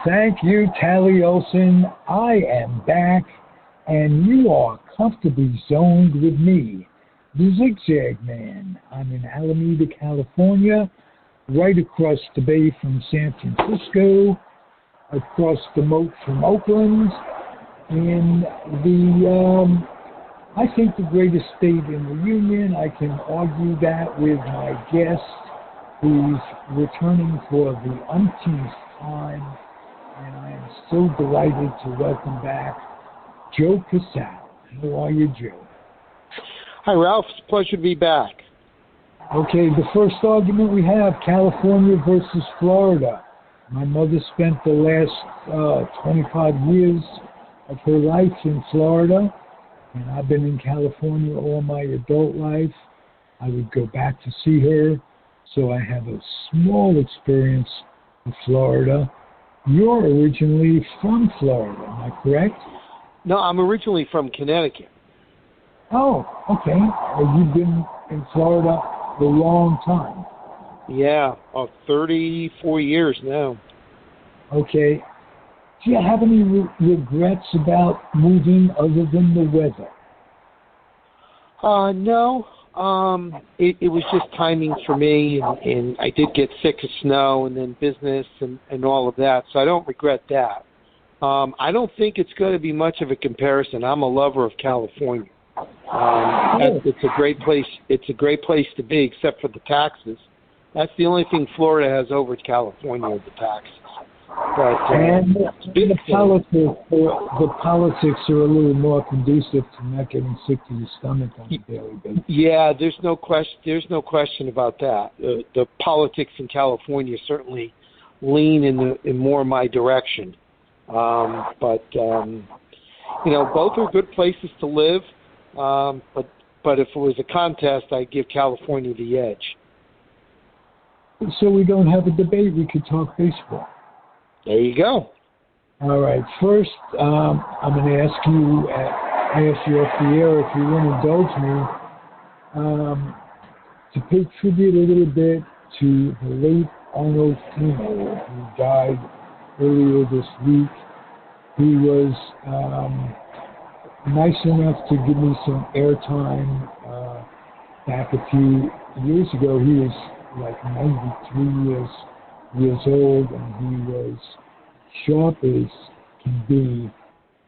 Thank you, Tally Olson. I am back, and you are comfortably zoned with me, the Zig Zag Man. I'm in Alameda, California, right across the bay from San Francisco, across the moat from Oakland, in I think the greatest state in the Union. I can argue that with my guest, who's returning for the umpteenth time, and I am so delighted to welcome back Joe Casale. How are you, Joe? Hi, Ralph. It's a pleasure to be back. Okay, the first argument we have, California versus Florida. My mother spent the last 25 years of her life in Florida, and I've been in California all my adult life. I would go back to see her, so I have a small experience in Florida. You're originally from Florida, am I correct? No, I'm originally from Connecticut. Oh, okay. Well, you've been in Florida for a long time. Yeah, 34 years now. Okay. Do you have any regrets about moving other than the weather? No. It was just timing for me, and I did get sick of snow and then business and all of that, so I don't regret that. I don't think it's going to be much of a comparison. I'm a lover of California. It's a great place. It's a great place to be, except for the taxes. That's the only thing Florida has over California, the taxes. But, and the politics are a little more conducive to not getting sick to your stomach on a daily basis. Yeah, there's no question about that. The politics in California certainly lean in more my direction. But both are good places to live. But if it was a contest, I'd give California the edge. So we don't have a debate. We could talk baseball. There you go. All right. First, I'm going to ask you off the air if you want to indulge me to pay tribute a little bit to the late Arnold Tino, who died earlier this week. He was nice enough to give me some airtime back a few years ago. He was like 93 years old, and he was sharp as can be.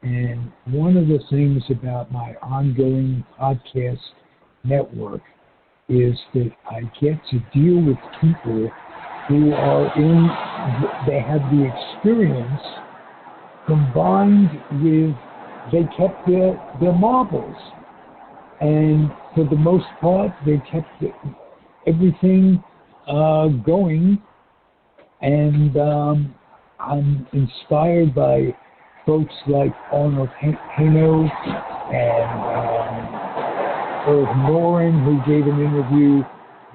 And one of the things about my ongoing podcast network is that I get to deal with people who they have the experience combined with they kept their marbles. And for the most part, they kept everything going. And I'm inspired by folks like Arnold Hano and Irv Noren, who gave an interview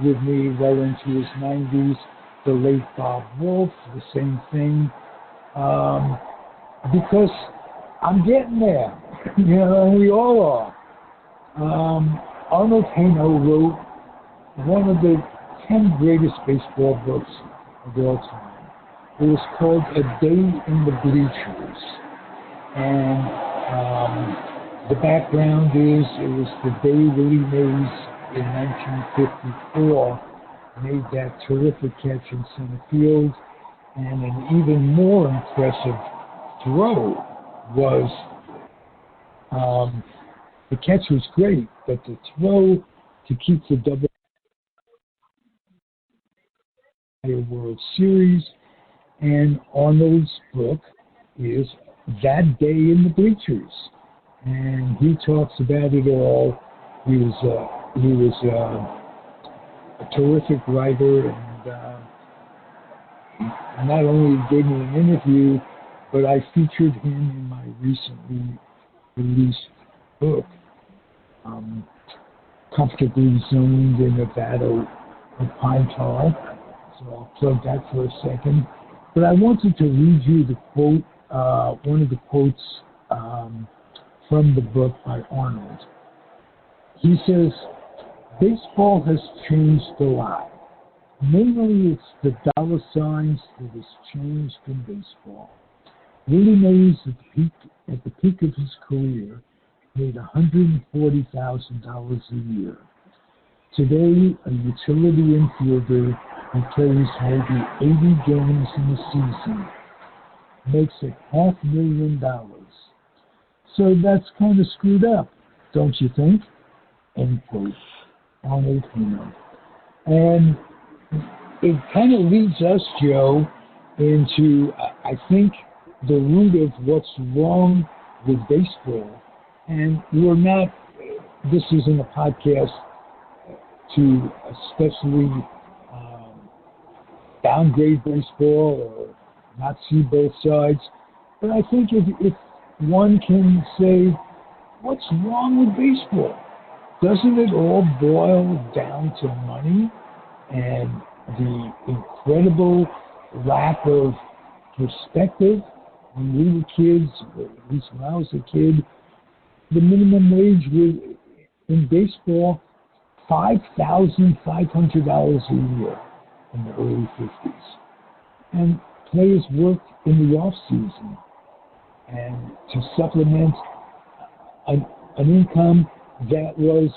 with me well into his 90s. The late Bob Wolf, the same thing. Because I'm getting there, and we all are. Arnold Hano wrote one of the 10 greatest baseball books of all time. It was called A Day in the Bleachers. And the background is it was the day Willie Mays in 1954 made that terrific catch in center field. And an even more impressive throw was, the catch was great, but the throw to keep the double World Series. And Arnold's book is That Day in the Bleachers, and he talks about it all. He was a terrific writer, and not only gave me an interview, but I featured him in my recently released book, Comfortably Zoned in Nevada of Pine Tar. So I'll plug that for a second. But I wanted to read you the quote, one of the quotes from the book by Arnold. He says, "Baseball has changed a lot. Mainly it's the dollar signs that has changed in baseball. Willie Mays, at the peak of his career, made $140,000 a year. Today, a utility infielder who plays maybe 80 games in a season makes $500,000. So that's kind of screwed up, don't you think? End quote. On it, And it kind of leads us, Joe, into, I think, the root of what's wrong with baseball. And we're not, this isn't a podcast to especially downgrade baseball or not see both sides. But I think if one can say, what's wrong with baseball? Doesn't it all boil down to money and the incredible lack of perspective? When we were kids, or at least when I was a kid, the minimum wage was in baseball $5,500 a year in the early 50s. And players worked in the off season and to supplement an income that was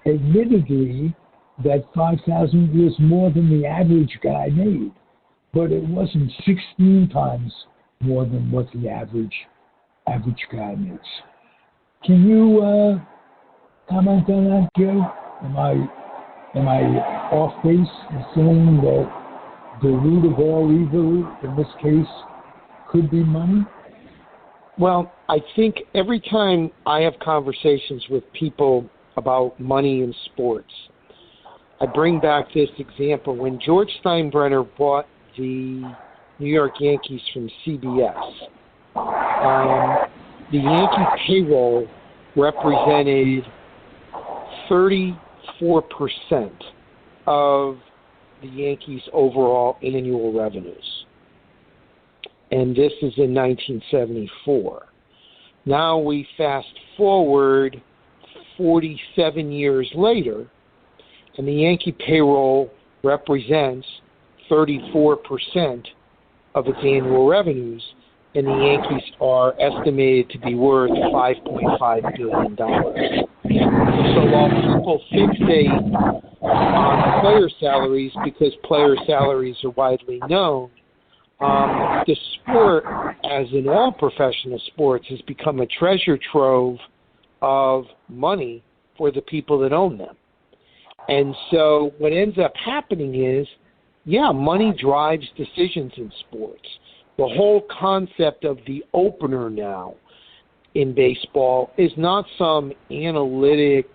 admittedly that $5,000 was more than the average guy made, but it wasn't 16 times more than what the average guy makes. Can you comment on that, Joe? Am I off base in saying that the root of all evil in this case could be money? Well, I think every time I have conversations with people about money in sports, I bring back this example. When George Steinbrenner bought the New York Yankees from CBS, the Yankee payroll represented 34% of the Yankees' overall annual revenues. And this is in 1974. Now we fast forward 47 years later, and the Yankee payroll represents 34% of its annual revenues, and the Yankees are estimated to be worth $5.5 billion. So while people fixate on player salaries because player salaries are widely known, the sport, as in all professional sports, has become a treasure trove of money for the people that own them. And so what ends up happening is, money drives decisions in sports. The whole concept of the opener now in baseball is not some analytically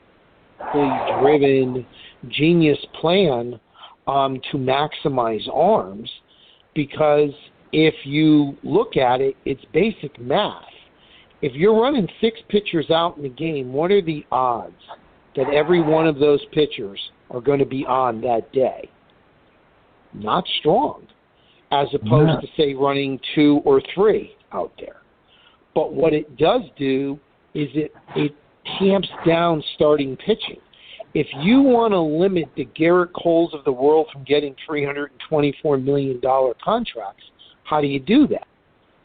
driven genius plan to maximize arms, because if you look at it, it's basic math. If you're running 6 pitchers out in the game, what are the odds that every one of those pitchers are going to be on that day? Not strong, as opposed to, say, running 2 or 3 out there. But what it does do is it tamps down starting pitching. If you want to limit the Garrett Coles of the world from getting $324 million contracts, how do you do that?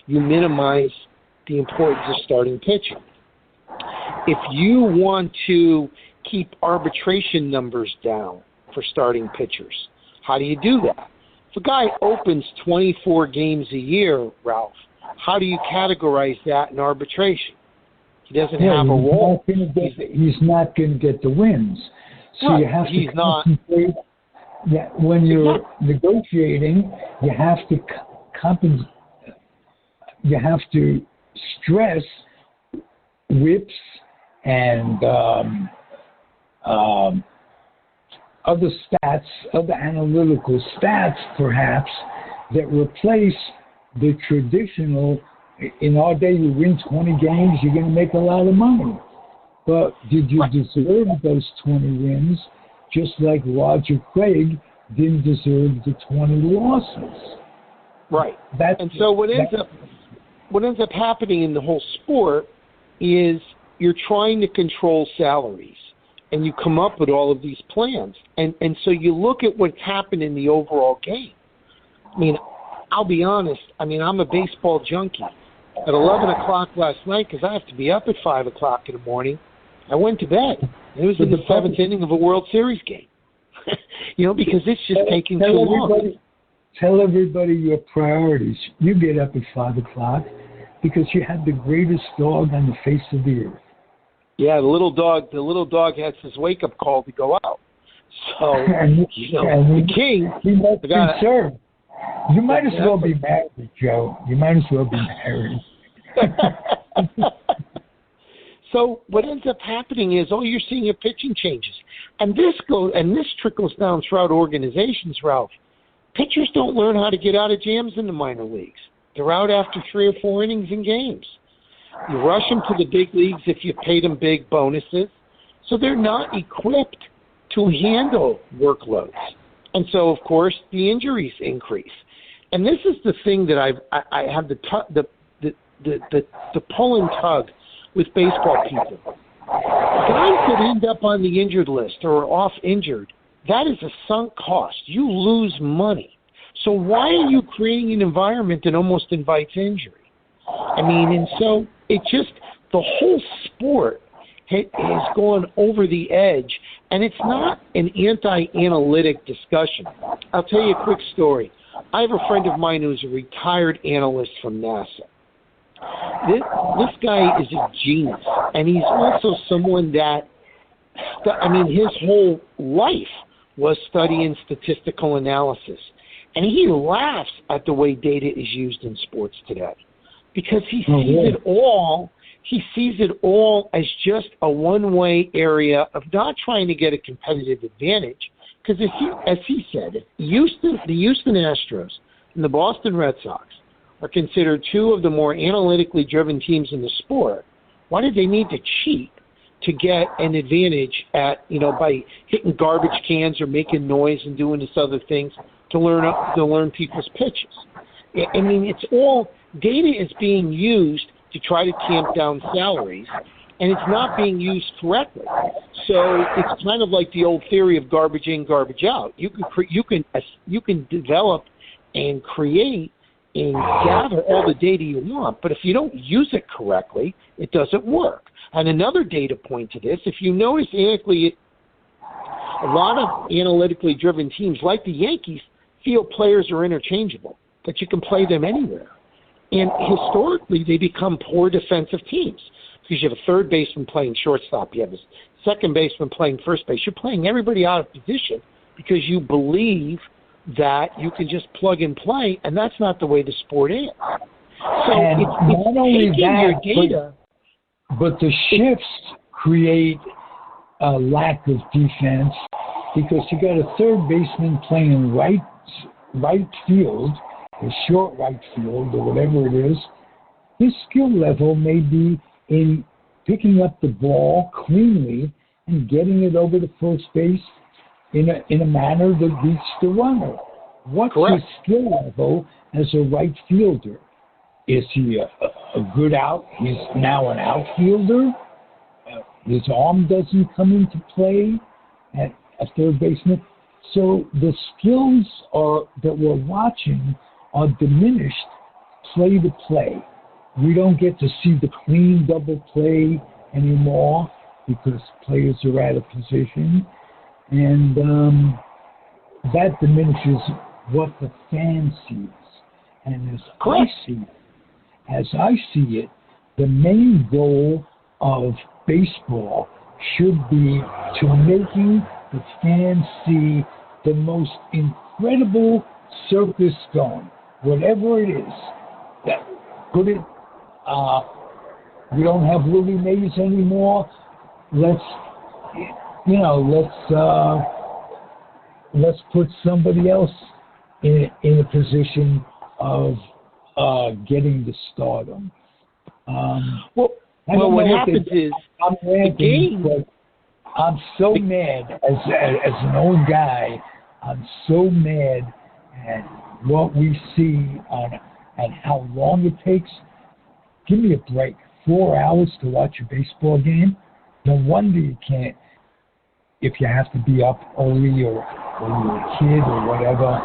You minimize the importance of starting pitching. If you want to keep arbitration numbers down for starting pitchers, how do you do that? If a guy opens 24 games a year, Ralph, how do you categorize that in arbitration? He doesn't have a role. He's not going to get the wins. So right. You have to concentrate. When you're negotiating, you have to you have to stress whips and other stats, other analytical stats, perhaps, that replace the traditional. In our day, you win 20 games, you're going to make a lot of money. But did you deserve those 20 wins, just like Roger Craig didn't deserve the 20 losses? Right. And so what ends up happening in the whole sport is you're trying to control salaries, and you come up with all of these plans. And so you look at what's happened in the overall game. I mean, I'll be honest. I mean, I'm a baseball junkie. At 11 o'clock last night, because I have to be up at 5 o'clock in the morning, I went to bed. It was in the seventh inning of a World Series game. Because it's just taking too long. Tell everybody your priorities. You get up at 5 o'clock because you have the greatest dog on the face of the earth. Yeah, the little dog has his wake-up call to go out. So, the king... He must be served. You might as well be married, Joe. You might as well be married. So what ends up happening is, you're seeing your pitching changes. And this trickles down throughout organizations, Ralph. Pitchers don't learn how to get out of jams in the minor leagues. They're out after 3 or 4 innings in games. You rush them to the big leagues if you pay them big bonuses. So they're not equipped to handle workloads. And so, of course, the injuries increase. And this is the thing that I have the pull and tug with baseball people. Guys that end up on the injured list or off injured, that is a sunk cost. You lose money. So why are you creating an environment that almost invites injury? I mean, and so it just, the whole sport has gone over the edge, and it's not an anti-analytic discussion. I'll tell you a quick story. I have a friend of mine who's a retired analyst from NASA. This guy is a genius, and he's also someone that his whole life was studying statistical analysis. And he laughs at the way data is used in sports today because he sees it all as just a one-way area of not trying to get a competitive advantage. Because as he said, the Houston Astros and the Boston Red Sox are considered 2 of the more analytically driven teams in the sport. Why did they need to cheat to get an advantage by hitting garbage cans or making noise and doing this other things to learn people's pitches? I mean, it's all data is being used to try to tamp down salaries, and it's not being used correctly. So it's kind of like the old theory of garbage in, garbage out. You can develop and create and gather all the data you want, but if you don't use it correctly, it doesn't work. And another data point to this, if you notice, a lot of analytically driven teams, like the Yankees, feel players are interchangeable, that you can play them anywhere. And historically, they become poor defensive teams because you have a third baseman playing shortstop, you have a second baseman playing first base. You're playing everybody out of position because you believe that you can just plug and play, and that's not the way the sport is. So and it's not only taking that, your data, but the shifts create a lack of defense because you got a third baseman playing right field, or short right field, or whatever it is. His skill level may be in picking up the ball cleanly and getting it over to first base in a manner that beats the runner. What's Correct. his skill level as a right fielder? Is he a good out? He's now an outfielder. His arm doesn't come into play at third baseman. So the skills that we're watching are diminished play to play. We don't get to see the clean double play anymore because players are out of position. And that diminishes what the fan sees. And as I see it, the main goal of baseball should be to making the fans see the most incredible circus going, whatever it is. We don't have Willie Mays anymore. Let's put somebody else in a position of getting the stardom. What happens is I'm ranting, but I'm so mad as an old guy. I'm so mad at what we see and how long it takes. Give me a break. 4 hours to watch a baseball game? No wonder you can't, if you have to be up early or when you're a kid or whatever.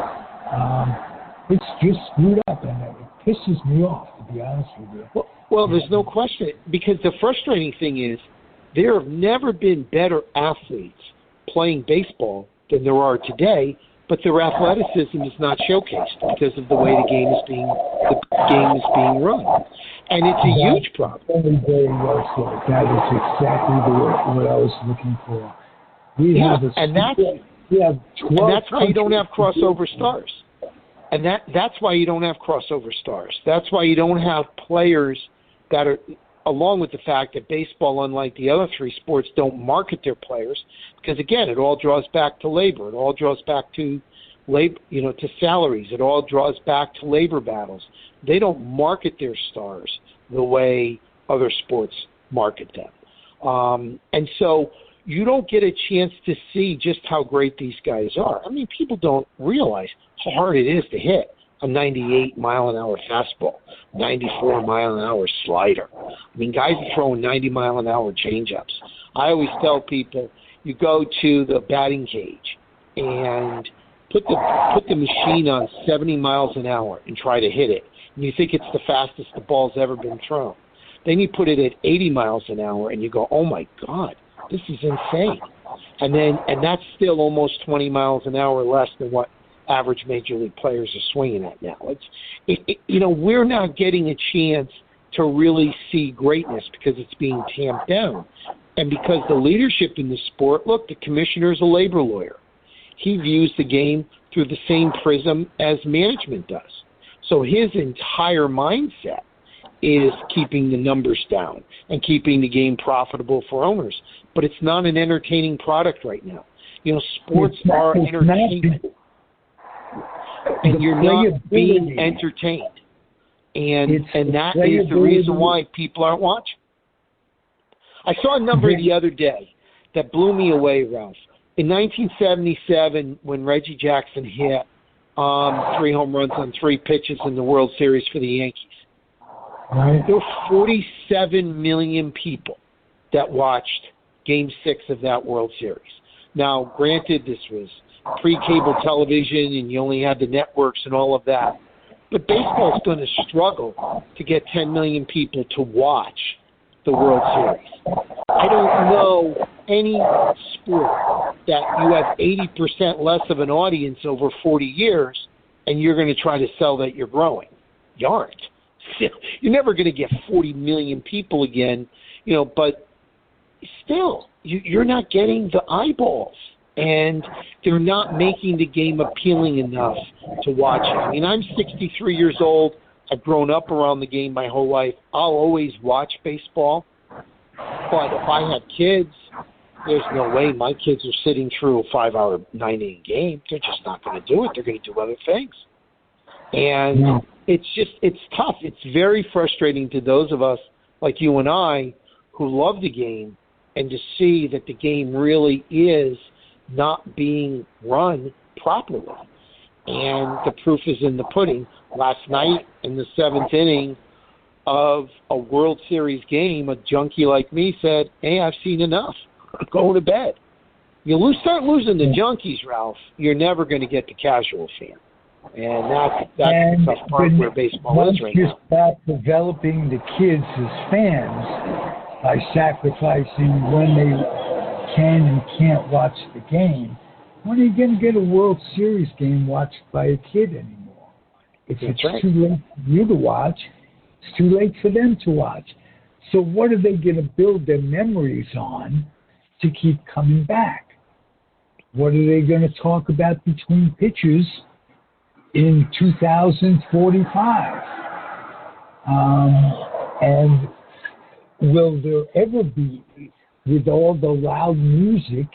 it's just screwed up, and it pisses me off, to be honest with you. Well, there's no question, because the frustrating thing is there have never been better athletes playing baseball than there are today, but their athleticism is not showcased because of the way the game is being run, and it's a huge problem. Very well said. That is exactly what I was looking for. That's why you don't have crossover stars. And that's why you don't have crossover stars. That's why you don't have players that are, along with the fact that baseball, unlike the other three sports, don't market their players, because again, it all draws back to labor. It all draws back to to salaries. It all draws back to labor battles. They don't market their stars the way other sports market them. And so you don't get a chance to see just how great these guys are. I mean, people don't realize how hard it is to hit a 98-mile-an-hour fastball, 94-mile-an-hour slider. I mean, guys are throwing 90-mile-an-hour changeups. I always tell people, you go to the batting cage and put the machine on 70 miles an hour and try to hit it, and you think it's the fastest the ball's ever been thrown. Then you put it at 80 miles an hour, and you go, oh, my God, this is insane. And that's still almost 20 miles an hour less than what average major league players are swinging at now. We're not getting a chance to really see greatness because it's being tamped down. And because the leadership in the sport, look, the commissioner's a labor lawyer. He views the game through the same prism as management does. So his entire mindset is keeping the numbers down and keeping the game profitable for owners. But it's not an entertaining product right now. Sports are entertainment. And you're not being entertained. And that is the reason why people aren't watching. I saw a number the other day that blew me away, Ralph. In 1977, when Reggie Jackson hit 3 home runs on 3 pitches in the World Series for the Yankees, there were 47 million people that watched Game 6 of that World Series. Now, granted, this was pre-cable television and you only had the networks and all of that, but baseball's going to struggle to get 10 million people to watch the World Series. I don't know any sport that you have 80% less of an audience over 40 years and you're going to try to sell that you're growing. You aren't. You're never going to get 40 million people again, but still, you're not getting the eyeballs, and they're not making the game appealing enough to watch it. I mean, I'm 63 years old. I've grown up around the game my whole life. I'll always watch baseball, but if I have kids, there's no way my kids are sitting through a 5-hour, 9-inning game. They're just not going to do it. They're going to do other things. And it's tough. It's very frustrating to those of us like you and I who love the game, and to see that the game really is not being run properly. And the proof is in the pudding. Last night in the 7th inning of a World Series game, a junkie like me said, hey, I've seen enough. I'm going to bed. You start losing the junkies, Ralph, you're never going to get the casual fan. And that's the tough part where baseball is right now. Just about developing the kids as fans by sacrificing when they can and can't watch the game. When are you going to get a World Series game watched by a kid anymore? If it's too late for you to watch, it's too late for them to watch. So what are they going to build their memories on to keep coming back? What are they going to talk about between pitches in 2045? And will there ever be, with all the loud music,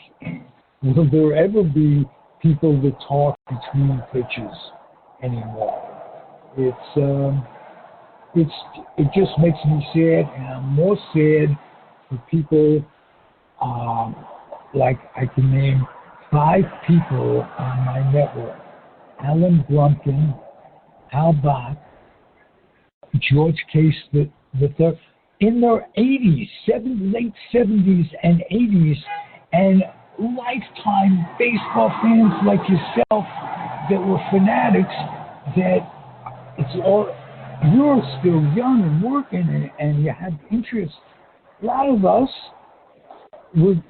will there ever be people that talk between pitches anymore? It just makes me sad, and I'm more sad for people like I can name 5 people on my network: Alan Blumpkin, Al Bach, George Case III, in their 80s, late 70s and 80s, and lifetime baseball fans like yourself that were fanatics that it's all, you're still young and working and you have interest. A lot of us,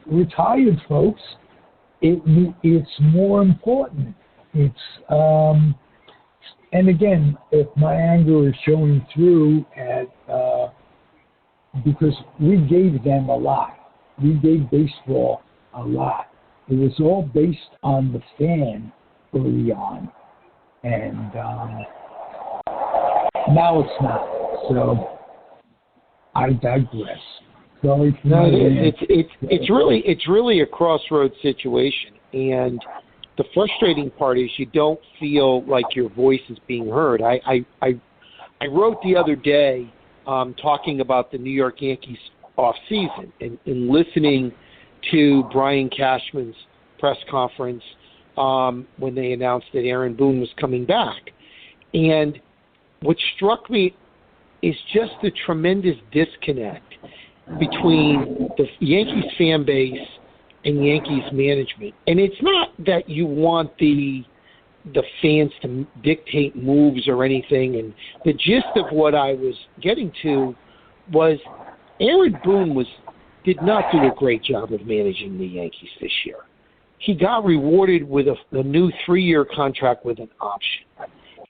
retired folks, it's more important. It's, and again, if my anger is showing through because we gave them a lot. We gave baseball a lot. It was all based on the fan early on. And now it's not. So I digress. Sorry for no, it's really a crossroads situation, and the frustrating part is you don't feel like your voice is being heard. I wrote the other day talking about the New York Yankees off season and listening to Brian Cashman's press conference when they announced that Aaron Boone was coming back. And what struck me is just the tremendous disconnect between the Yankees fan base and Yankees management. And it's not that you want the fans to dictate moves or anything. And the gist of what I was getting to was Aaron Boone did not do a great job of managing the Yankees this year. He got rewarded with a new 3-year contract with an option.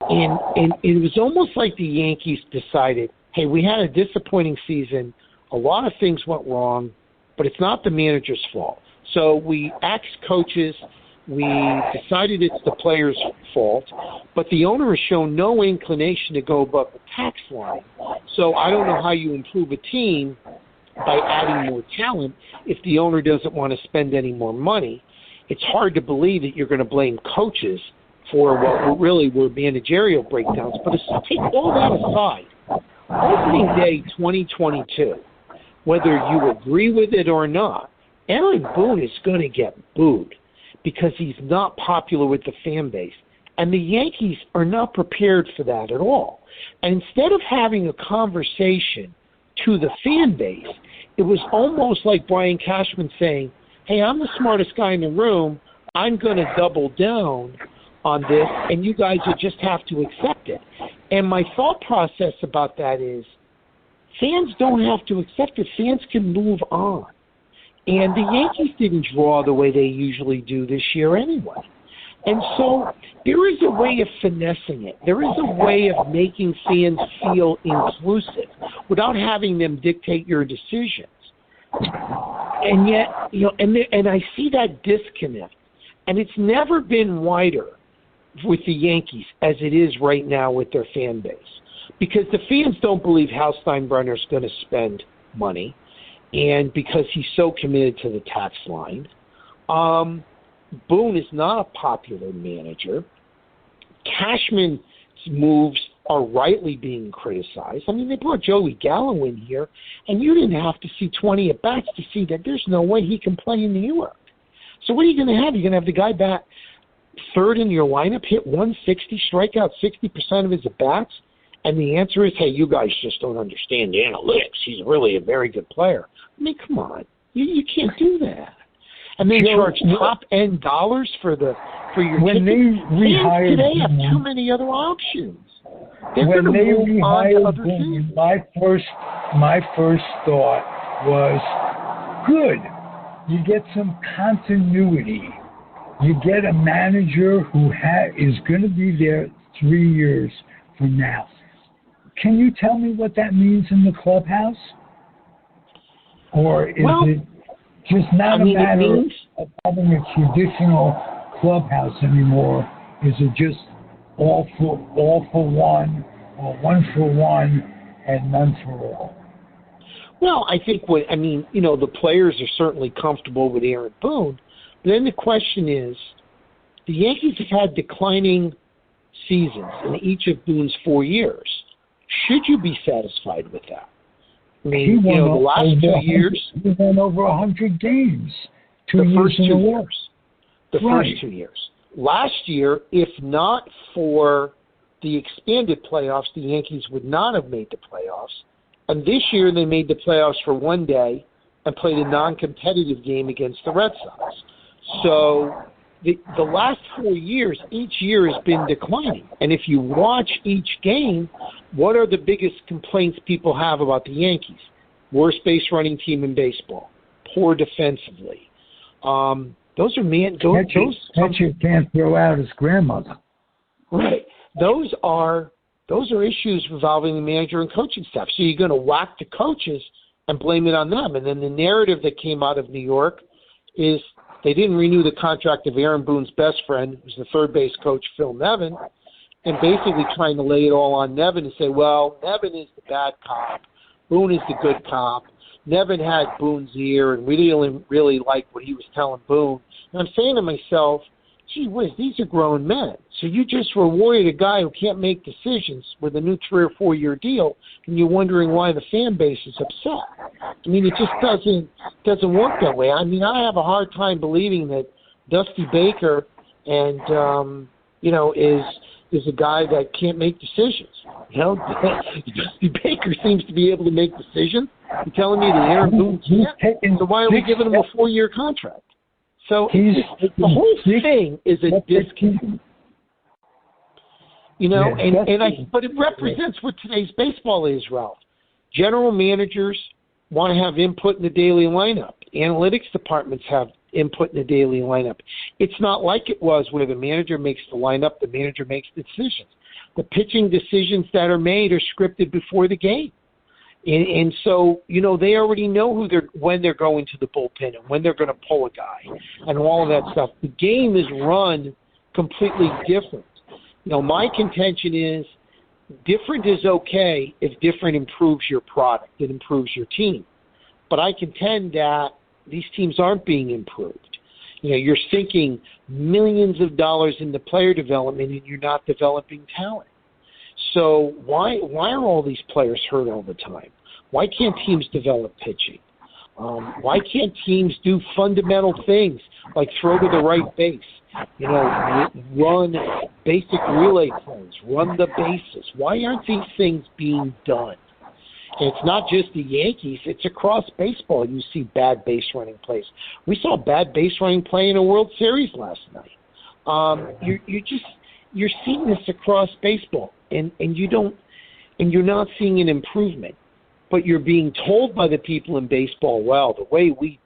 And it was almost like the Yankees decided, hey, we had a disappointing season. A lot of things went wrong, but it's not the manager's fault. So we axed coaches. We decided it's the player's fault, but the owner has shown no inclination to go above the tax line. So I don't know how you improve a team by adding more talent if the owner doesn't want to spend any more money. It's hard to believe that you're going to blame coaches for what really were managerial breakdowns. But take all that aside, opening day 2022, whether you agree with it or not, Aaron Boone is going to get booed because he's not popular with the fan base. And the Yankees are not prepared for that at all. And instead of having a conversation to the fan base, it was almost like Brian Cashman saying, hey, I'm the smartest guy in the room. I'm going to double down on this, and you guys will just have to accept it. And my thought process about that is fans don't have to accept it. Fans can move on. And the Yankees didn't draw the way they usually do this year anyway. And so there is a way of finessing it. There is a way of making fans feel inclusive without having them dictate your decisions. And yet, and I see that disconnect. And it's never been wider with the Yankees as it is right now with their fan base. Because the fans don't believe Hal Steinbrenner's going to spend money. And because he's so committed to the tax line, Boone is not a popular manager. Cashman's moves are rightly being criticized. I mean, they brought Joey Gallo in here, and you didn't have to see 20 at-bats to see that there's no way he can play in New York. So what are you going to have? You're going to have the guy bat third in your lineup, hit 160, strike out 60% of his at-bats? And the answer is, hey, you guys just don't understand the analytics. He's really a very good player. I mean, come on. You can't do that. And they charge top-end dollars for your when tickets. They rehired Fans today have Boone, too many other options. They're when going they to move on to other Boone, things. my first thought was, good. You get some continuity. You get a manager who is going to be there 3 years from now. Can you tell me what that means in the clubhouse? Or is it just not a matter of having a traditional clubhouse anymore? Is it just all for one, or one for one, and none for all? Well, I think the players are certainly comfortable with Aaron Boone. But then the question is, the Yankees have had declining seasons in each of Boone's 4 years. Should you be satisfied with that? I mean, the last 2 years. He won over 100 games. The first 2 years. The first 2 years. Last year, if not for the expanded playoffs, the Yankees would not have made the playoffs. And this year, they made the playoffs for one day and played a non-competitive game against the Red Sox. So the last 4 years, each year has been declining. And if you watch each game, what are the biggest complaints people have about the Yankees? Worst base running team in baseball, poor defensively. Those are Catcher can't throw out his grandmother. Right. Those are issues involving the manager and coaching staff. So you're going to whack the coaches and blame it on them. And then the narrative that came out of New York is they didn't renew the contract of Aaron Boone's best friend, who's the third base coach, Phil Nevin, and basically trying to lay it all on Nevin and say, well, Nevin is the bad cop, Boone is the good cop. Nevin had Boone's ear, and we didn't really like what he was telling Boone. And I'm saying to myself, gee whiz, these are grown men. So you just rewarded a guy who can't make decisions with a new 3 or 4 year deal, and you're wondering why the fan base is upset. I mean, it just doesn't work that way. I mean, I have a hard time believing that Dusty Baker and is a guy that can't make decisions. Dusty Baker seems to be able to make decisions. You're telling me that Aaron Boone can't? So why are we giving him a 4 year contract? So the whole thing is a disconnect. But it represents what today's baseball is, Ralph. General managers want to have input in the daily lineup. Analytics departments have input in the daily lineup. It's not like it was where the manager makes the lineup, the manager makes the decisions. The pitching decisions that are made are scripted before the game. And so, they already know when they're going to the bullpen and when they're going to pull a guy and all of that stuff. The game is run completely different. My contention is different is okay if different improves your product, it improves your team. But I contend that these teams aren't being improved. You're sinking millions of dollars into player development and you're not developing talent. So why are all these players hurt all the time? Why can't teams develop pitching? Why can't teams do fundamental things like throw to the right base? Run basic relay plays, run the bases. Why aren't these things being done? And it's not just the Yankees; it's across baseball. You see bad base running plays. We saw bad base running play in a World Series last night. You're seeing this across baseball, and you're not seeing an improvement. But you're being told by the people in baseball, well, the way we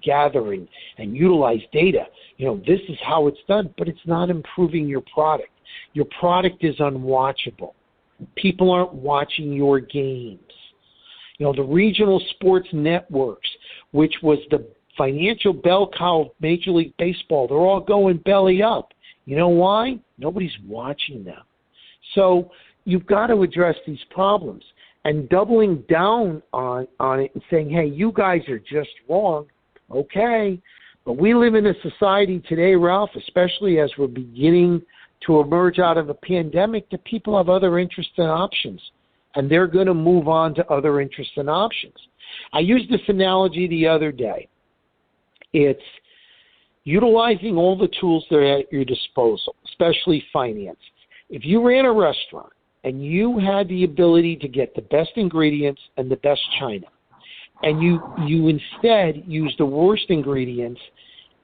gather and utilize data, this is how it's done. But it's not improving your product. Your product is unwatchable. People aren't watching your games. The regional sports networks, which was the financial bell cow of Major League Baseball, they're all going belly up. You know why? Nobody's watching them. So you've got to address these problems. And doubling down on it and saying, hey, you guys are just wrong, okay. But we live in a society today, Ralph, especially as we're beginning to emerge out of a pandemic, that people have other interests and options. And they're going to move on to other interests and options. I used this analogy the other day. It's utilizing all the tools that are at your disposal, especially finance. If you ran a restaurant, and you had the ability to get the best ingredients and the best china, and you instead used the worst ingredients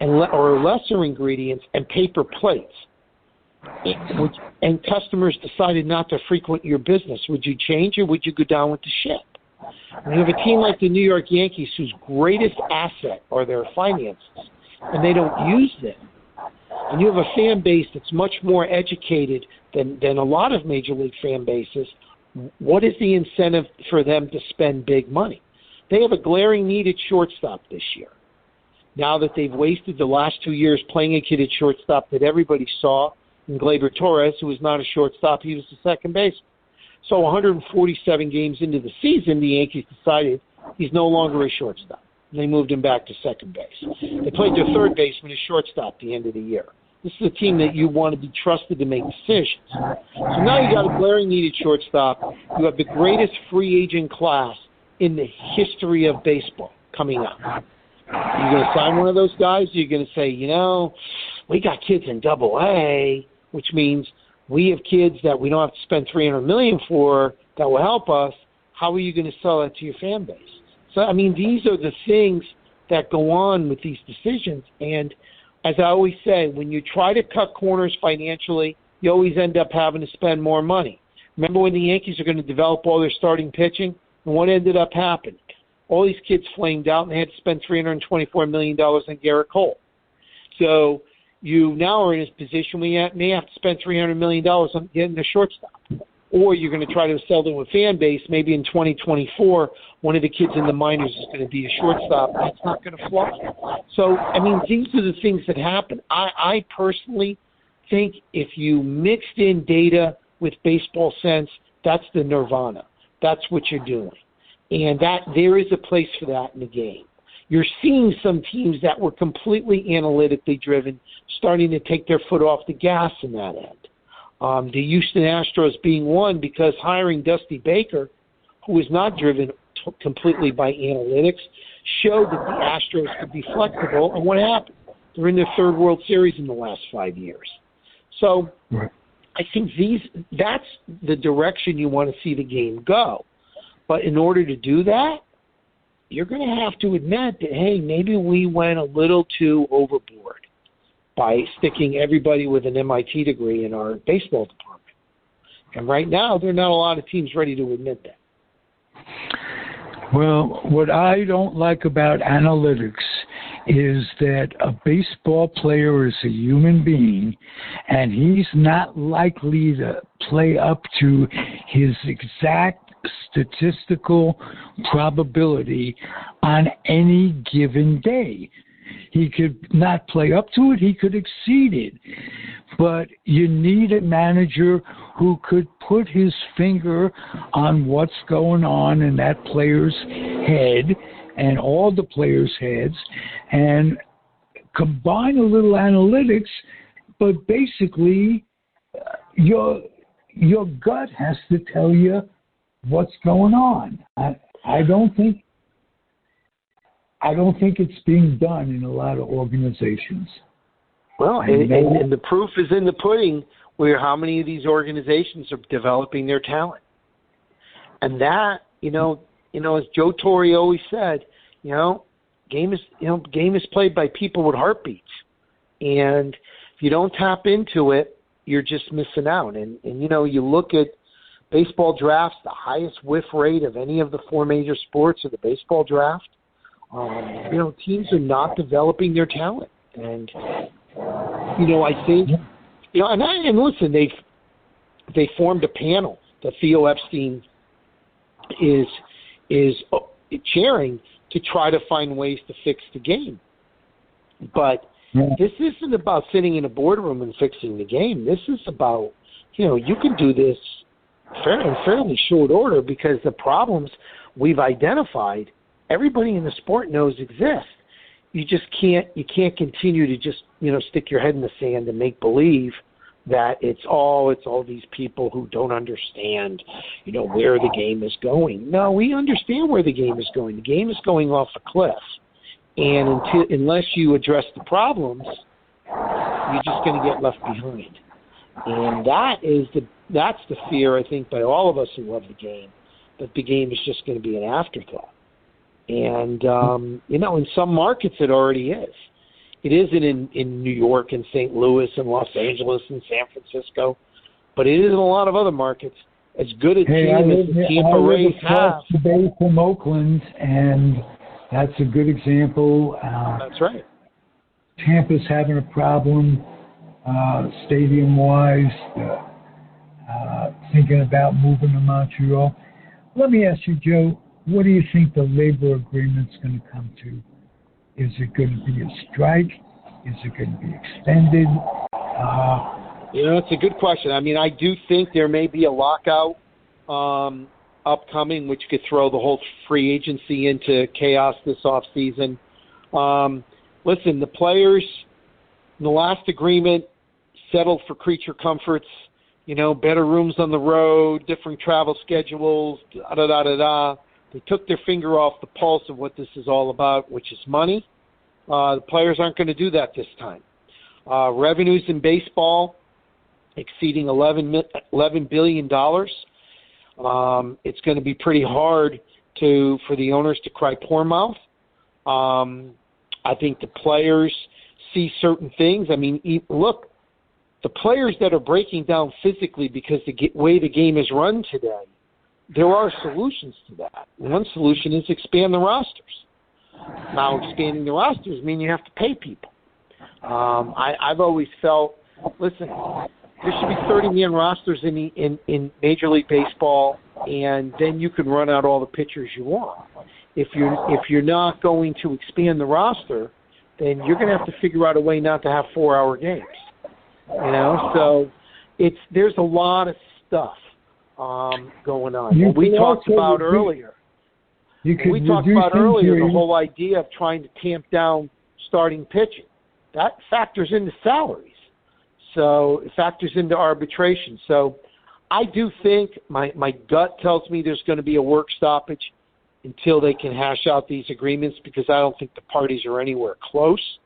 or lesser ingredients and paper plates, and customers decided not to frequent your business, would you change or would you go down with the ship? When you have a team like the New York Yankees whose greatest asset are their finances, and they don't use them, and you have a fan base that's much more educated than a lot of Major League fan bases, what is the incentive for them to spend big money? They have a glaring need at shortstop this year. Now that they've wasted the last 2 years playing a kid at shortstop that everybody saw in Gleyber Torres, who was not a shortstop, he was the second baseman. So 147 games into the season, the Yankees decided he's no longer a shortstop. They moved him back to second base. They played their third baseman as shortstop at the end of the year. This is a team that you want to be trusted to make decisions. So now you got a glaring need at shortstop. You have the greatest free agent class in the history of baseball coming up. Are you going to sign one of those guys? You're going to say, we got kids in Double-A, which means we have kids that we don't have to spend $300 million for that will help us. How are you going to sell that to your fan base? So, these are the things that go on with these decisions, and as I always say, when you try to cut corners financially, you always end up having to spend more money. Remember when the Yankees are going to develop all their starting pitching? And what ended up happening? All these kids flamed out, and they had to spend $324 million on Garrett Cole. So you now are in a position where you may have to spend $300 million on getting a shortstop. Or you're going to try to sell them a fan base. Maybe in 2024, one of the kids in the minors is going to be a shortstop. That's not going to fly. So, I mean, these are the things that happen. I personally think if you mixed in data with baseball sense, that's the nirvana. That's what you're doing. And that there is a place for that in the game. You're seeing some teams that were completely analytically driven starting to take their foot off the gas in that end. The Houston Astros being one because hiring Dusty Baker, who is not driven completely by analytics, showed that the Astros could be flexible. And what happened? They're in their third World Series in the last 5 years. So right. I think that's the direction you want to see the game go. But in order to do that, you're going to have to admit that, hey, maybe we went a little too overboard by sticking everybody with an MIT degree in our baseball department. And right now, there are not a lot of teams ready to admit that. Well, what I don't like about analytics is that a baseball player is a human being, and he's not likely to play up to his exact statistical probability on any given day. He could not play up to it, he could exceed it. But you need a manager who could put his finger on what's going on in that player's head and all the players' heads and combine a little analytics, but basically your gut has to tell you what's going on. I don't think it's being done in a lot of organizations. Well, and the proof is in the pudding, where how many of these organizations are developing their talent. And that, as Joe Torre always said, game is played by people with heartbeats. And if you don't tap into it, you're just missing out. And you look at baseball drafts, the highest whiff rate of any of the four major sports are the baseball draft. Teams are not developing their talent. And, I think, and listen, they formed a panel that Theo Epstein is chairing to try to find ways to fix the game. But this isn't about sitting in a boardroom and fixing the game. This is about, you can do this in fairly short order because the problems we've identified, everybody in the sport knows exist. You can't continue to just, stick your head in the sand and make believe that it's all these people who don't understand, where the game is going. No, we understand where the game is going. The game is going off a cliff. And unless you address the problems, you're just going to get left behind. And that's the fear, I think, by all of us who love the game, that the game is just going to be an afterthought. And, in some markets it already is. It isn't in New York and St. Louis and Los Angeles and San Francisco, but it is in a lot of other markets. As good a team as the Tampa Rays have. The bay from Oakland, and that's a good example. That's right. Tampa's having a problem stadium-wise, thinking about moving to Montreal. Let me ask you, Joe, what do you think the labor agreement's going to come to? Is it going to be a strike? Is it going to be extended? It's a good question. I mean, I do think there may be a lockout upcoming, which could throw the whole free agency into chaos this offseason. Listen, the players in the last agreement settled for creature comforts, better rooms on the road, different travel schedules, da-da-da-da-da. They took their finger off the pulse of what this is all about, which is money. The players aren't going to do that this time. Revenues in baseball exceeding $11 billion. It's going to be pretty hard for the owners to cry poor mouth. I think the players see certain things. I mean, look, the players that are breaking down physically because the way the game is run today, there are solutions to that. One solution is expand the rosters. Now, expanding the rosters means you have to pay people. I've always felt, listen, there should be 30-man rosters in Major League Baseball, and then you can run out all the pitchers you want. If you're not going to expand the roster, then you're going to have to figure out a way not to have 4-hour games. You know, so there's a lot of stuff going on. What we talked about earlier. The whole idea of trying to tamp down starting pitching. That factors into salaries. So it factors into arbitration. So I do think my gut tells me there's going to be a work stoppage until they can hash out these agreements, because I don't think the parties are anywhere close.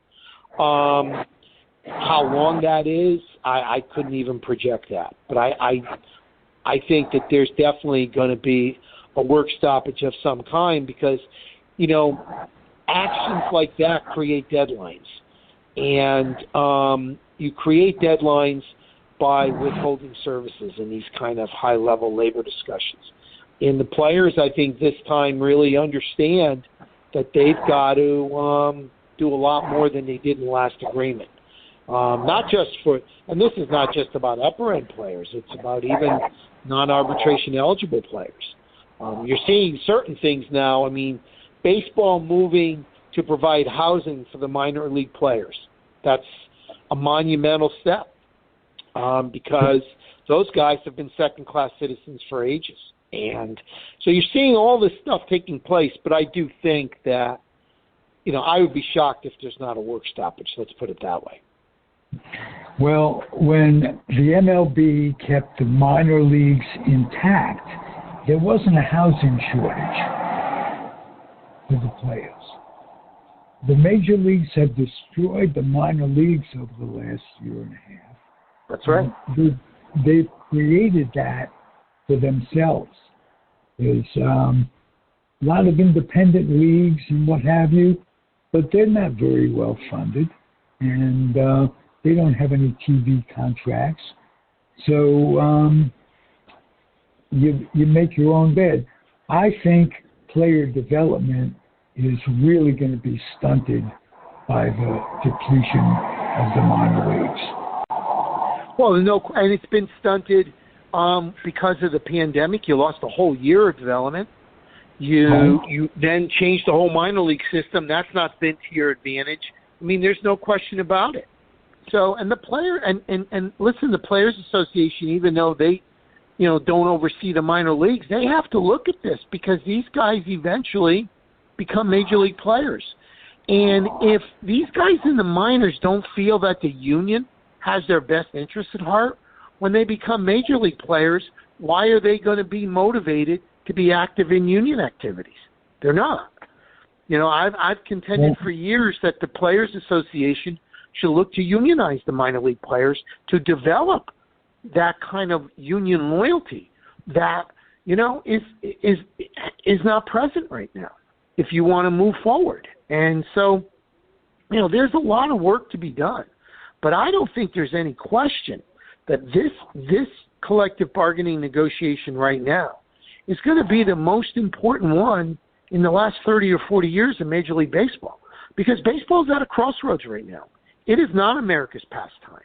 How long that is, I couldn't even project that. But I think that there's definitely going to be a work stoppage of some kind, because, you know, actions like that create deadlines. And you create deadlines by withholding services in these kind of high-level labor discussions. And the players, I think, this time really understand that they've got to do a lot more than they did in the last agreement. Not just for, and this is not just about upper-end players, it's about even non-arbitration eligible players. You're seeing certain things now. I mean, baseball moving to provide housing for the minor league players. That's a monumental step, because those guys have been second-class citizens for ages. And so you're seeing all this stuff taking place, but I do think that, you know, I would be shocked if there's not a work stoppage. Let's put it that way. Well, when the MLB kept the minor leagues intact, there wasn't a housing shortage for the players. The major leagues have destroyed the minor leagues over the last year and a half. That's right. They've created that for themselves. There's a lot of independent leagues and what have you, but they're not very well funded, and they don't have any TV contracts. So you make your own bed. I think player development is really going to be stunted by the depletion of the minor leagues. Well, and it's been stunted because of the pandemic. You lost a whole year of development. You then changed the whole minor league system. That's not been to your advantage. I mean, there's no question about it. So, and the player, and listen, the Players Association, even though they, you know, don't oversee the minor leagues, they have to look at this, because these guys eventually become major league players. And if these guys in the minors don't feel that the union has their best interests at heart, when they become major league players, why are they going to be motivated to be active in union activities? They're not. You know, I've contended for years that the Players Association should look to unionize the minor league players to develop that kind of union loyalty that, you know, is not present right now if you want to move forward. And so, you know, there's a lot of work to be done. But I don't think there's any question that this collective bargaining negotiation right now is going to be the most important one in the last 30 or 40 years in Major League Baseball, because baseball is at a crossroads right now. It is not America's pastime.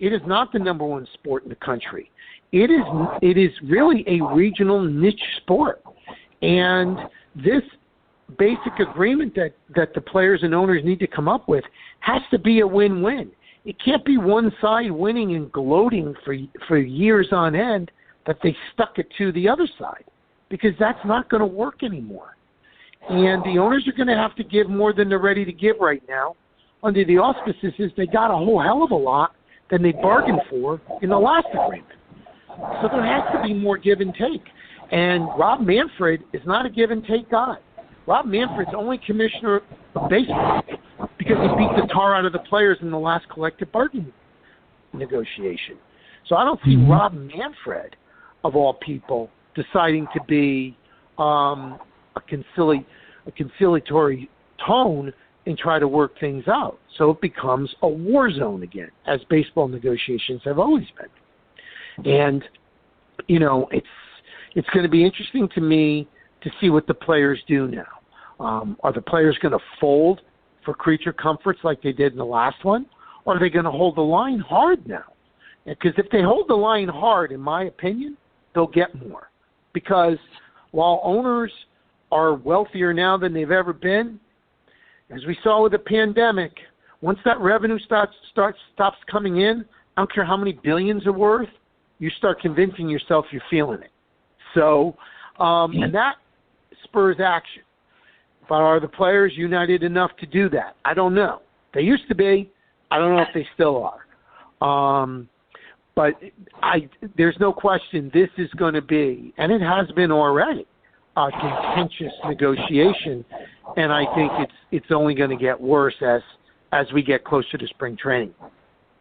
It is not the number one sport in the country. It is really a regional niche sport. And this basic agreement that the players and owners need to come up with has to be a win-win. It can't be one side winning and gloating for years on end that they stuck it to the other side, because that's not going to work anymore. And the owners are going to have to give more than they're ready to give right now. Under the auspices is they got a whole hell of a lot than they bargained for in the last agreement. So there has to be more give and take. And Rob Manfred is not a give and take guy. Rob Manfred's only commissioner of baseball because he beat the tar out of the players in the last collective bargaining negotiation. So I don't see Rob Manfred, of all people, deciding to be a conciliatory tone and try to work things out. So it becomes a war zone again, as baseball negotiations have always been. And, it's going to be interesting to me to see what the players do now. Are the players going to fold for creature comforts like they did in the last one? Or are they going to hold the line hard now? Because if they hold the line hard, in my opinion, they'll get more. Because while owners are wealthier now than they've ever been, as we saw with the pandemic, once that revenue stops coming in, I don't care how many billions are worth, you start convincing yourself you're feeling it. So, and that spurs action. But are the players united enough to do that? I don't know. They used to be. I don't know if they still are. But there's no question this is going to be, and it has been already, a contentious negotiation, and I think it's only going to get worse as we get closer to spring training.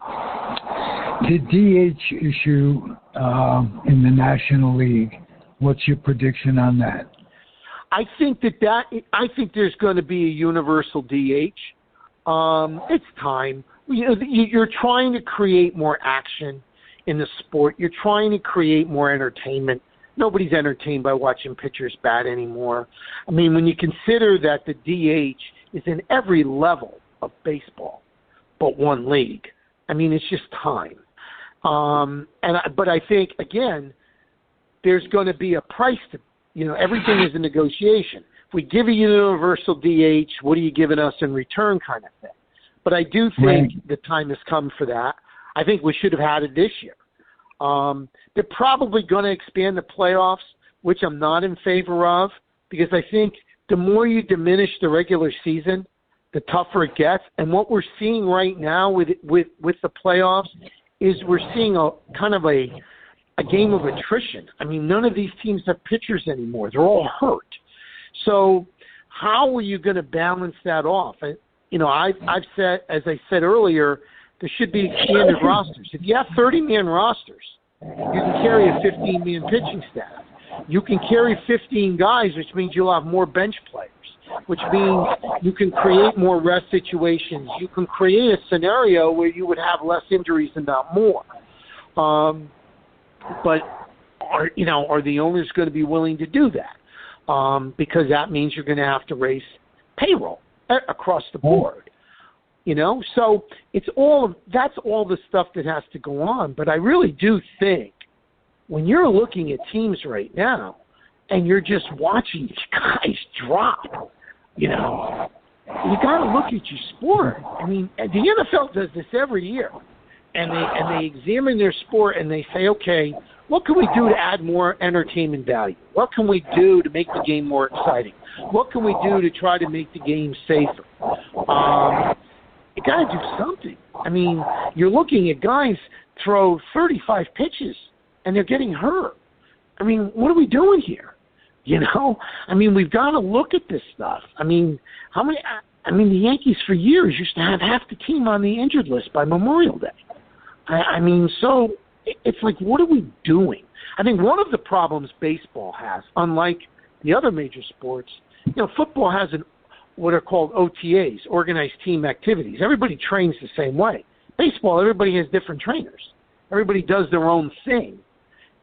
The DH issue in the National League, what's your prediction on that? I think there's going to be a universal DH. It's time. You're trying to create more action in the sport. You're trying to create more entertainment. Nobody's entertained by watching pitchers bat anymore. I mean, when you consider that the DH is in every level of baseball but one league, I mean, it's just time. But I think, again, there's going to be a price to, everything is a negotiation. If we give you a universal DH, what are you giving us in return kind of thing? But I do think the time has come for that. I think we should have had it this year. They're probably going to expand the playoffs, which I'm not in favor of, because I think the more you diminish the regular season, the tougher it gets. And what we're seeing right now with the playoffs is we're seeing a kind of a game of attrition. I mean, none of these teams have pitchers anymore. They're all hurt. So how are you going to balance that off? And, I've said, as I said earlier, there should be expanded rosters. If you have 30-man rosters, you can carry a 15-man pitching staff. You can carry 15 guys, which means you'll have more bench players, which means you can create more rest situations. You can create a scenario where you would have less injuries and not more. But are the owners going to be willing to do that? Because that means you're going to have to raise payroll across the board. So that's all the stuff that has to go on. But I really do think when you're looking at teams right now and you're just watching these guys drop, you got to look at your sport. I mean, the NFL does this every year, and they examine their sport and they say, okay, what can we do to add more entertainment value? What can we do to make the game more exciting? What can we do to try to make the game safer? You got to do something. I mean, you're looking at guys throw 35 pitches and they're getting hurt. I mean, what are we doing here? I mean, we've got to look at this stuff. I mean, the Yankees for years used to have half the team on the injured list by Memorial Day. I mean, so it's like, what are we doing? I think one of the problems baseball has, unlike the other major sports, football has what are called OTAs, organized team activities. Everybody trains the same way. Baseball, everybody has different trainers. Everybody does their own thing.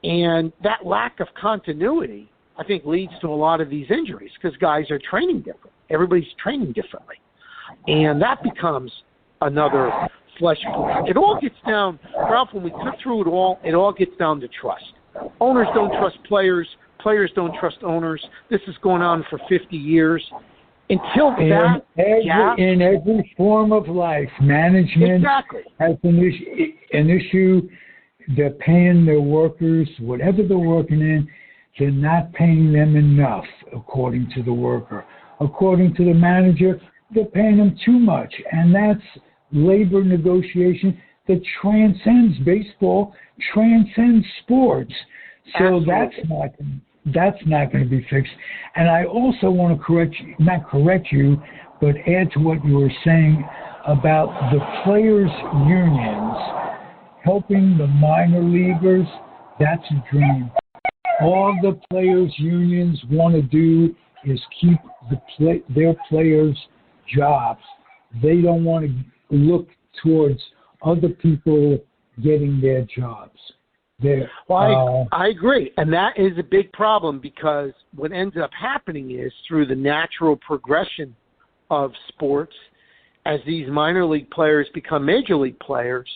And that lack of continuity, I think, leads to a lot of these injuries because guys are training different. Everybody's training differently. And that becomes another flesh point. It all gets down, Ralph, when we cut through it all gets down to trust. Owners don't trust players. Players don't trust owners. This is going on for 50 years. Until that in every form of life, management has an issue. They're paying their workers, whatever they're working in, they're not paying them enough, according to the worker. According to the manager, they're paying them too much. And that's labor negotiation that transcends baseball, transcends sports. So that's not going to be fixed. And I also want to not correct you, but add to what you were saying about the players' unions helping the minor leaguers. That's a dream. All the players' unions want to do is keep their players jobs. They don't want to look towards other people getting their jobs. Well, I agree. And that is a big problem, because what ends up happening is, through the natural progression of sports, as these minor league players become major league players,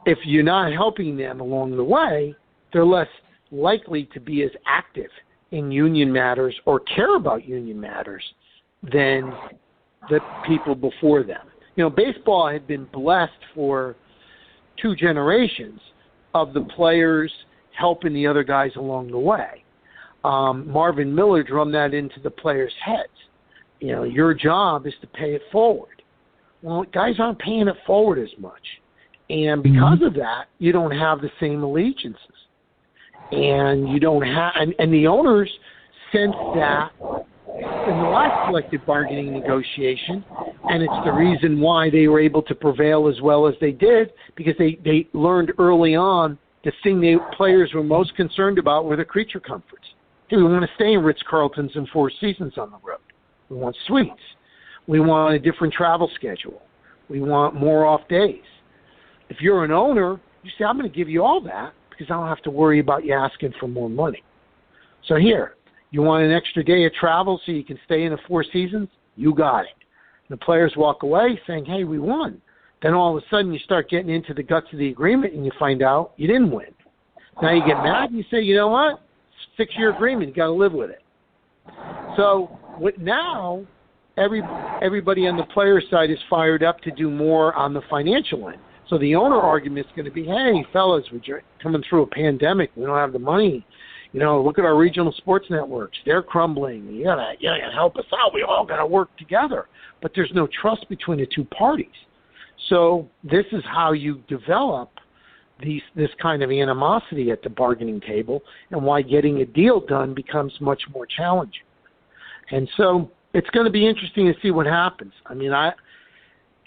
if you're not helping them along the way, they're less likely to be as active in union matters or care about union matters than the people before them. You know, baseball had been blessed for 2 generations of the players helping the other guys along the way. Marvin Miller drummed that into the players' heads. You know, your job is to pay it forward. Well, guys aren't paying it forward as much. And because of that, you don't have the same allegiances. And you don't have, and the owners sense that in the last collective bargaining negotiation, and it's the reason why they were able to prevail as well as they did, because they learned early on the thing players were most concerned about were the creature comforts. Hey, we want to stay in Ritz-Carltons and Four Seasons on the road. We want suites. We want a different travel schedule. We want more off days. If you're an owner, you say, I'm going to give you all that because I don't have to worry about you asking for more money. So here, you want an extra day of travel so you can stay in the Four Seasons? You got it. And the players walk away saying, hey, we won. Then all of a sudden you start getting into the guts of the agreement and you find out you didn't win. Now you get mad and you say, you know what? It's a 6-year agreement. You got to live with it. So now everybody on the player side is fired up to do more on the financial end. So the owner argument is going to be, hey, fellas, we're coming through a pandemic. We don't have the money. You know, look at our regional sports networks. They're crumbling. You gotta help us out. We all got to work together. But there's no trust between the two parties. So this is how you develop this kind of animosity at the bargaining table, and why getting a deal done becomes much more challenging. And so it's going to be interesting to see what happens. I mean, I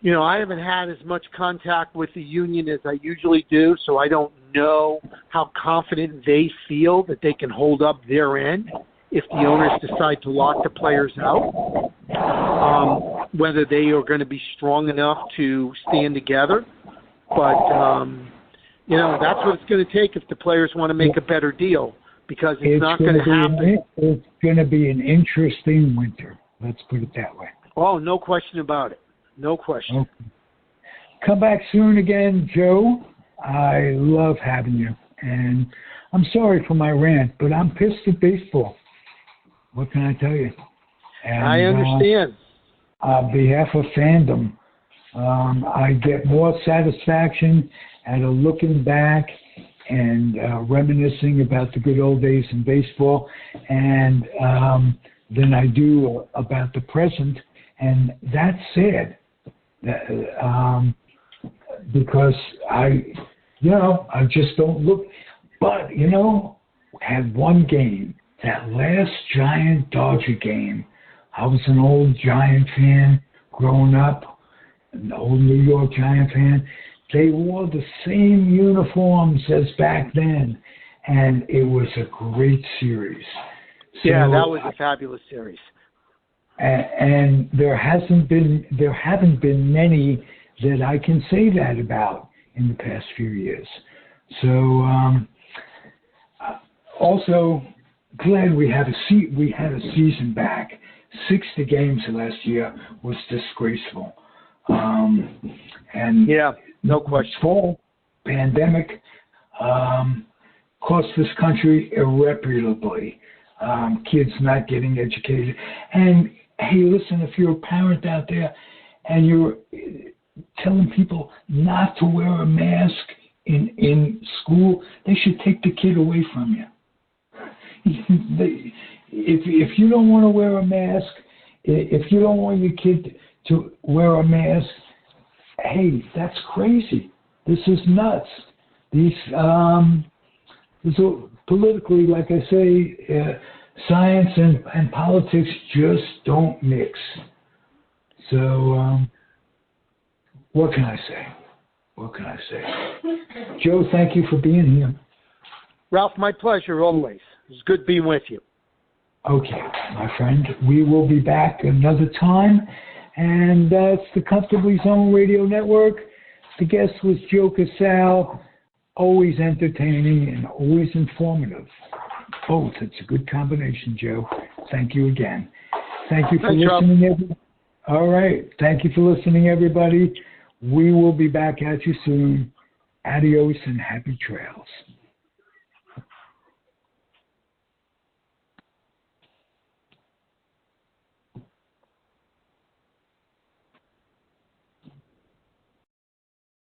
haven't had as much contact with the union as I usually do, so I don't know how confident they feel that they can hold up their end if the owners decide to lock the players out, whether they are going to be strong enough to stand together. But, that's what it's going to take if the players want to make a better deal, because it's not going to happen. It's going to be an interesting winter. Let's put it that way. Oh, no question about it. No question. Okay. Come back soon again, Joe. I love having you. And I'm sorry for my rant, but I'm pissed at baseball. What can I tell you? And, I understand. On behalf of fandom, I get more satisfaction out of looking back and reminiscing about the good old days in baseball, and than I do about the present. And that's sad. Because I just don't look. But, had one game, that last Giant Dodger game. I was an old Giant fan growing up, an old New York Giant fan. They wore the same uniforms as back then, and it was a great series. So, yeah, that was a fabulous series. And there haven't been many that I can say that about in the past few years. So also glad we had a season back. 60 games last year was disgraceful. And yeah, no question. Fall pandemic cost this country irreparably. Kids not getting educated. And hey, listen, if you're a parent out there and you're telling people not to wear a mask in school, they should take the kid away from you. If you don't want to wear a mask, if you don't want your kid to wear a mask, hey, that's crazy. This is nuts. These politically, like I say, science and politics just don't mix. So, what can I say? Joe, thank you for being here. Ralph, my pleasure always. It's good being with you. Okay, my friend. We will be back another time. And that's the Comfortably Zone Radio Network. The guest was Joe Casale, always entertaining and always informative. Both. It's a good combination, Joe. Thank you again. Thank you for listening. All right. Thank you for listening, everybody. We will be back at you soon. Adios and happy trails.